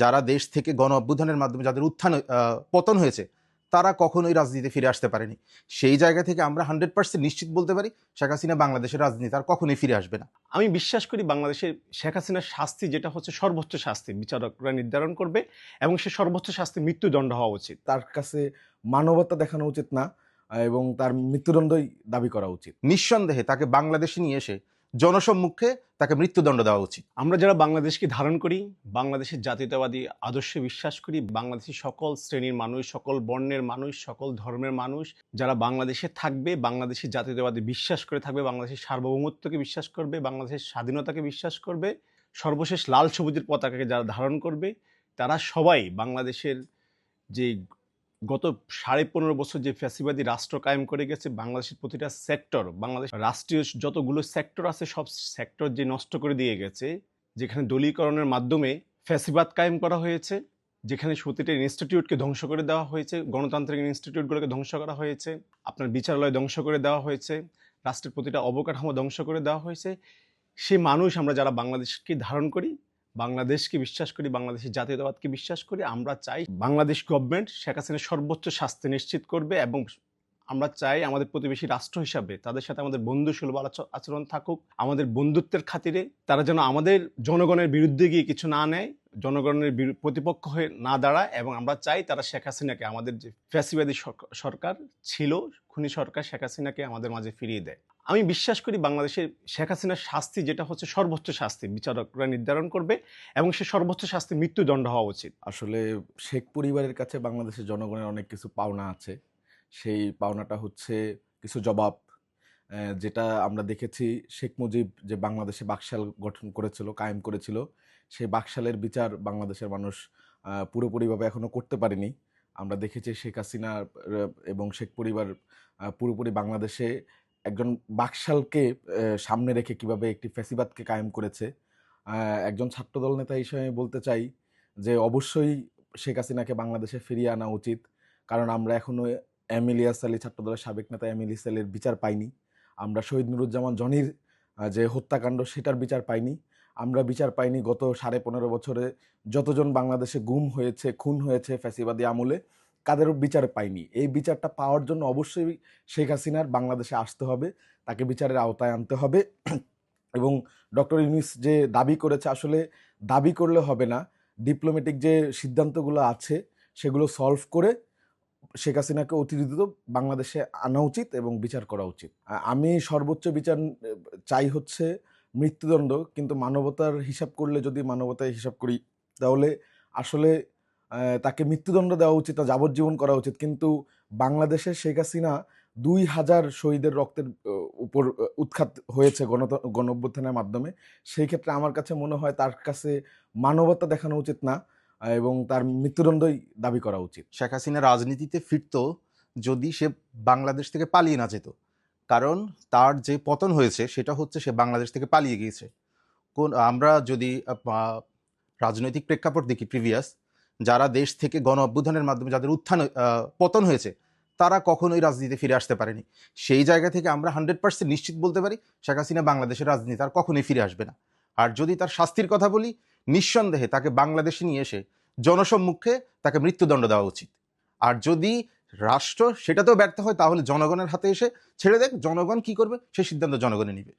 যারা দেশ থেকে গণ অভ্যুত্থানের মাধ্যমে যাদের উত্থান পতন হয়েছে তারা কখনোই রাজনীতিতে ফিরে আসতে পারেনি। সেই জায়গা থেকে আমরা 100% নিশ্চিত বলতে পারি শেখ হাসিনা বাংলাদেশের রাজনীতি আর কখনোই ফিরে আসবে না। আমি বিশ্বাস করি বাংলাদেশের শেখ হাসিনার শাস্তি যেটা হচ্ছে সর্বোচ্চ শাস্তি বিচারকরা নির্ধারণ করবে এবং সে সর্বোচ্চ শাস্তি মৃত্যুদণ্ড হওয়া উচিত। তার কাছে মানবতা দেখানো উচিত না এবং তার মৃত্যুদণ্ডই দাবি করা উচিত। নিঃসন্দেহে তাকে বাংলাদেশে নিয়ে এসে জনসম্মুখে তাকে মৃত্যুদণ্ড দেওয়া উচিত। আমরা যারা বাংলাদেশকে ধারণ করি, বাংলাদেশের জাতীয়তাবাদী আদর্শে বিশ্বাস করি, বাংলাদেশের সকল শ্রেণীর মানুষ, সকল বর্ণের মানুষ, সকল ধর্মের মানুষ যারা বাংলাদেশে থাকবে, বাংলাদেশের জাতীয়তাবাদী বিশ্বাস করে থাকবে, বাংলাদেশের সার্বভৌমত্বকে বিশ্বাস করবে, বাংলাদেশের স্বাধীনতাকে বিশ্বাস করবে, সর্বশেষ লাল সবুজের পতাকাকে যারা ধারণ করবে, তারা সবাই বাংলাদেশের যে গত 15.5 বছর যে ফ্যাসিবাদী রাষ্ট্র কায়েম করে গেছে, বাংলাদেশের প্রতিটা সেক্টর, বাংলাদেশ রাষ্ট্রীয় যতগুলো সেক্টর আছে সব সেক্টর যে নষ্ট করে দিয়ে গেছে, যেখানে দলীয়করণের মাধ্যমে ফ্যাসিবাদ কায়েম করা হয়েছে, যেখানে প্রতিটা ইনস্টিটিউটকে ধ্বংস করে দেওয়া হয়েছে, গণতান্ত্রিক ইনস্টিটিউটগুলোকে ধ্বংস করা হয়েছে, আপনার বিচারালয় ধ্বংস করে দেওয়া হয়েছে, রাষ্ট্রের প্রতিটা অবকাঠামো ধ্বংস করে দেওয়া হয়েছে। সে মানুষ আমরা যারা বাংলাদেশকে ধারণ করি, বাংলাদেশকে বিশ্বাস করি, বাংলাদেশের জাতীয়তাবাদকে বিশ্বাস করি, আমরা চাই বাংলাদেশ গভর্নমেন্ট শেখ হাসিনার সর্বোচ্চ শাস্তি নিশ্চিত করবে এবং আমরা চাই আমাদের প্রতিবেশী রাষ্ট্র হিসাবে তাদের সাথে আমাদের বন্ধুসুলভ আচরণ থাকুক। আমাদের বন্ধুত্বের খাতিরে তারা যেন আমাদের জনগণের বিরুদ্ধে গিয়ে কিছু না নেয়, জনগণের প্রতিপক্ষ হয়ে না দাঁড়ায়, এবং আমরা চাই তারা শেখ হাসিনাকে, আমাদের যে ফ্যাসিবাদী সরকার ছিল, খুনি সরকার, শেখ হাসিনাকে আমাদের মাঝে ফিরিয়ে দেয়। আমি বিশ্বাস করি বাংলাদেশের শেখ হাসিনার শাস্তি যেটা হচ্ছে সর্বোচ্চ শাস্তি বিচারকরা নির্ধারণ করবে এবং সে সর্বোচ্চ শাস্তি মৃত্যুদণ্ড হওয়া উচিত। আসলে শেখ পরিবারের কাছে বাংলাদেশের জনগণের অনেক কিছু পাওনা আছে। সেই পাওনাটা হচ্ছে কিছু জবাব, যেটা আমরা দেখেছি শেখ মুজিব যে বাংলাদেশে বাকশাল গঠন করেছিল, কায়েম করেছিল, সেই বাকশালের বিচার বাংলাদেশের মানুষ পুরোপুরিভাবে এখনো করতে পারেনি। আমরা দেখেছি শেখ হাসিনা এবং শেখ পরিবার পুরোপুরি বাংলাদেশে একজন বাকশালকে সামনে রেখে কিভাবে একটি ফ্যাসিবাদকে কায়েম করেছে। একজন ছাত্রদল নেতা হিসেবে আমি বলতে চাই যে অবশ্যই শেখ হাসিনাকে বাংলাদেশে ফিরিয়ে আনা উচিত, কারণ আমরা এখনো এম ইলিয়াস আলী, ছাত্রদলের সাবেক নেতা এম ইলিয়াস আলীর বিচার পাইনি। আমরা শহীদ নুরুজ্জামান জনির যে হত্যাকাণ্ড সেটার বিচার পাইনি। আমরা বিচার পাইনি গত 15.5 বছরে যতজন বাংলাদেশে গুম হয়েছে, খুন হয়েছে ফ্যাসিবাদী আমলে, কাদেরও বিচার পাইনি। এই বিচারটা পাওয়ার জন্য অবশ্যই শেখ হাসিনার বাংলাদেশে আসতে হবে, তাকে বিচারের আওতায় আনতে হবে। এবং ডক্টর ইউনূস যে দাবি করেছে, আসলে দাবি করলে হবে না, ডিপ্লোম্যাটিক যে সিদ্ধান্তগুলো আছে সেগুলো সলভ করে শেখ হাসিনাকে অতি দ্রুত বাংলাদেশে আনা উচিত এবং বিচার করা উচিত। আমি সর্বোচ্চ বিচার চাই হচ্ছে মৃত্যুদণ্ড, কিন্তু মানবতার হিসাব করলে, যদি মানবতার হিসাব করি, তাহলে আসলে তাকে মৃত্যুদণ্ড দেওয়া উচিত, যাবজ্জীবন করা উচিত। কিন্তু বাংলাদেশে শেখ হাসিনা 2000 শহীদের রক্তের উপর উৎখাত হয়েছে গণ অভ্যুত্থানের মাধ্যমে। সেই ক্ষেত্রে আমার কাছে মনে হয় তার কাছে মানবতা দেখানো উচিত না এবং তার মৃত্যুদণ্ডই দাবি করা উচিত। শেখ হাসিনা রাজনীতিতে ফিরত যদি সে বাংলাদেশ থেকে পালিয়ে না যেত, কারণ তার যে পতন হয়েছে সেটা হচ্ছে সে বাংলাদেশ থেকে পালিয়ে গিয়েছে। আমরা যদি রাজনৈতিক প্রেক্ষাপট দেখি, প্রিভিয়াস যারা দেশ থেকে গণ অভ্যুত্থানের মাধ্যমে যাদের পতন হয়েছে তারা কখনোই রাজনীতিতে ফিরে আসতে পারেনি। সেই জায়গা থেকে আমরা 100% নিশ্চিত বলতে পারি শেখ হাসিনা বাংলাদেশের রাজনীতি আর কখনোই ফিরে আসবে না। আর যদি তার শাস্তির কথা বলি, নিঃসন্দেহে তাকে বাংলাদেশে নিয়ে এসে জনসম্মুখে তাকে মৃত্যুদণ্ড দেওয়া উচিত। আর যদি রাষ্ট্র সেটাতেও ব্যর্থ হয় তাহলে জনগণের হাতে এসে ছেড়ে দেখ, জনগণ কি করবে সেই সিদ্ধান্ত জনগণে নিবে।